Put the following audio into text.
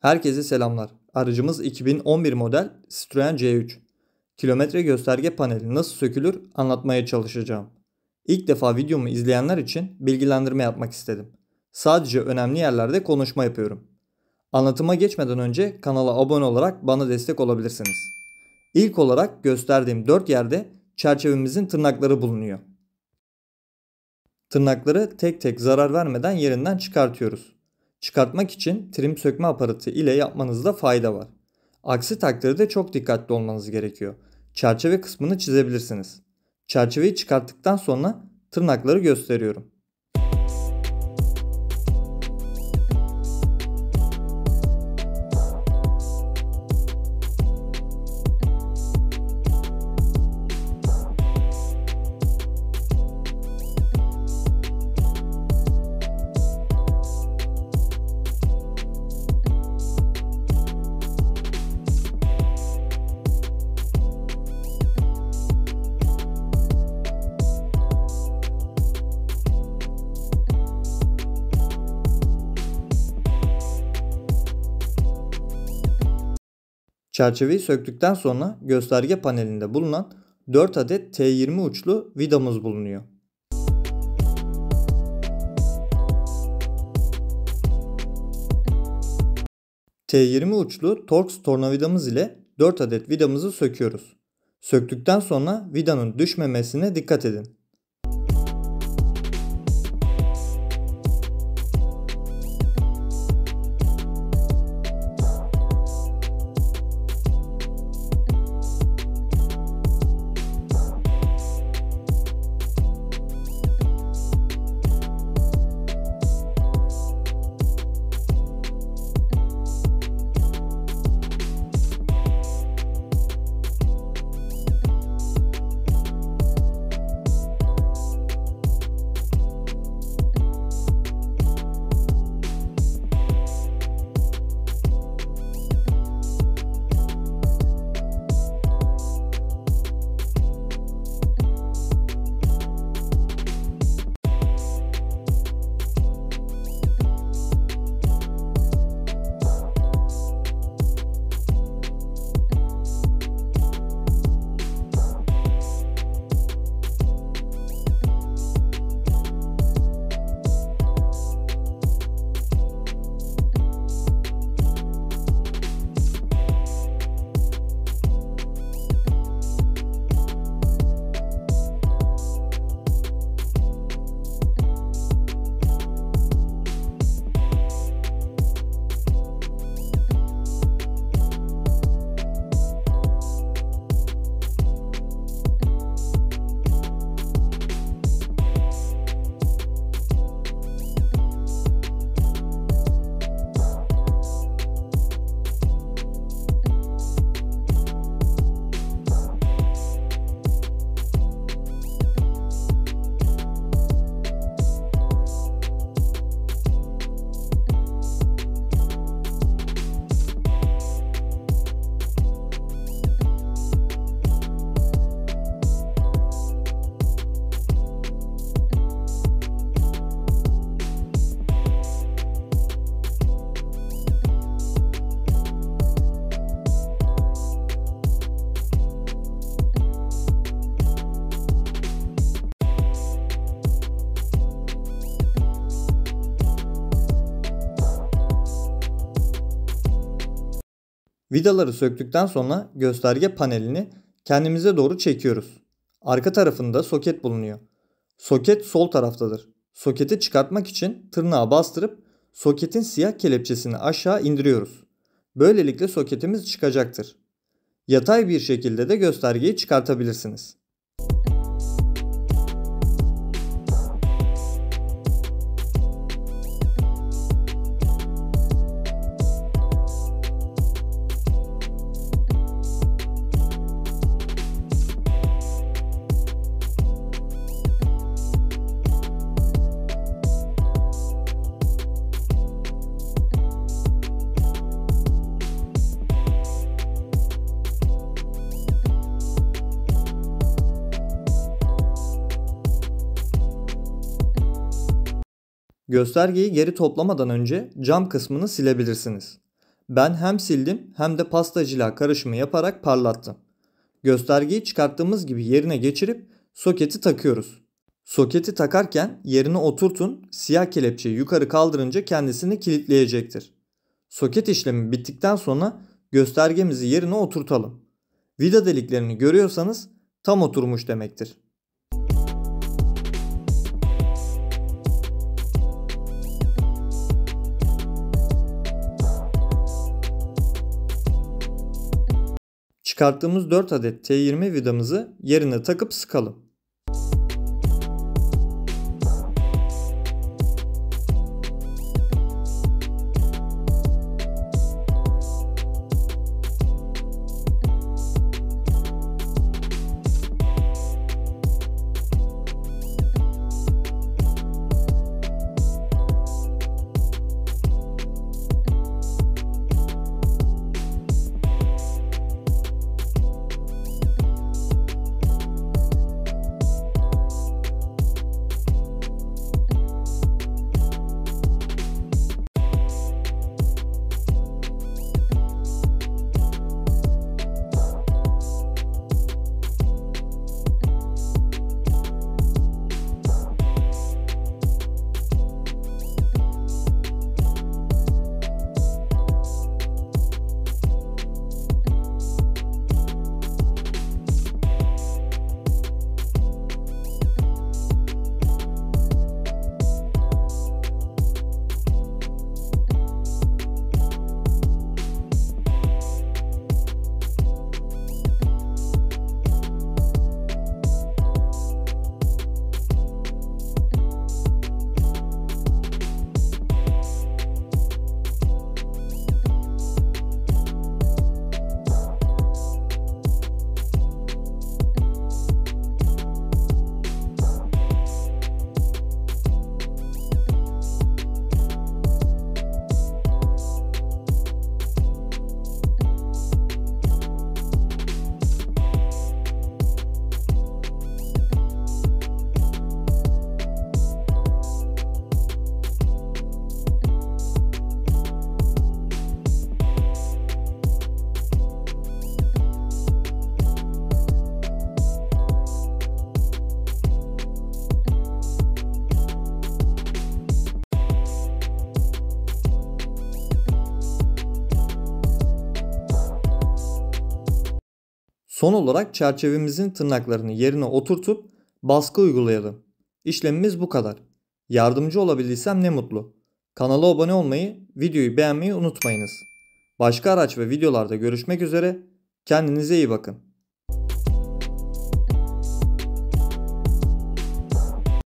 Herkese selamlar. Aracımız 2011 model Citroen C3. Kilometre gösterge paneli nasıl sökülür anlatmaya çalışacağım. İlk defa videomu izleyenler için bilgilendirme yapmak istedim. Sadece önemli yerlerde konuşma yapıyorum. Anlatıma geçmeden önce kanala abone olarak bana destek olabilirsiniz. İlk olarak gösterdiğim 4 yerde çerçevemizin tırnakları bulunuyor. Tırnakları tek tek zarar vermeden yerinden çıkartıyoruz. Çıkartmak için trim sökme aparatı ile yapmanızda fayda var. Aksi takdirde çok dikkatli olmanız gerekiyor. Çerçeve kısmını çizebilirsiniz. Çerçeveyi çıkarttıktan sonra tırnakları gösteriyorum. Çerçeveyi söktükten sonra gösterge panelinde bulunan 4 adet T20 uçlu vidamız bulunuyor. T20 uçlu Torx tornavidamız ile 4 adet vidamızı söküyoruz. Söktükten sonra vidanın düşmemesine dikkat edin. Vidaları söktükten sonra gösterge panelini kendimize doğru çekiyoruz. Arka tarafında soket bulunuyor. Soket sol taraftadır. Soketi çıkartmak için tırnağa bastırıp soketin siyah kelepçesini aşağı indiriyoruz. Böylelikle soketimiz çıkacaktır. Yatay bir şekilde de göstergeyi çıkartabilirsiniz. Göstergeyi geri toplamadan önce cam kısmını silebilirsiniz. Ben hem sildim hem de pasta cila karışımı yaparak parlattım. Göstergeyi çıkarttığımız gibi yerine geçirip soketi takıyoruz. Soketi takarken yerine oturtun, siyah kelepçeyi yukarı kaldırınca kendisini kilitleyecektir. Soket işlemi bittikten sonra göstergemizi yerine oturtalım. Vida deliklerini görüyorsanız tam oturmuş demektir. Çıkarttığımız 4 adet T20 vidamızı yerine takıp sıkalım. Son olarak çerçevemizin tırnaklarını yerine oturtup baskı uygulayalım. İşlemimiz bu kadar. Yardımcı olabildiysem ne mutlu. Kanala abone olmayı, videoyu beğenmeyi unutmayınız. Başka araç ve videolarda görüşmek üzere. Kendinize iyi bakın.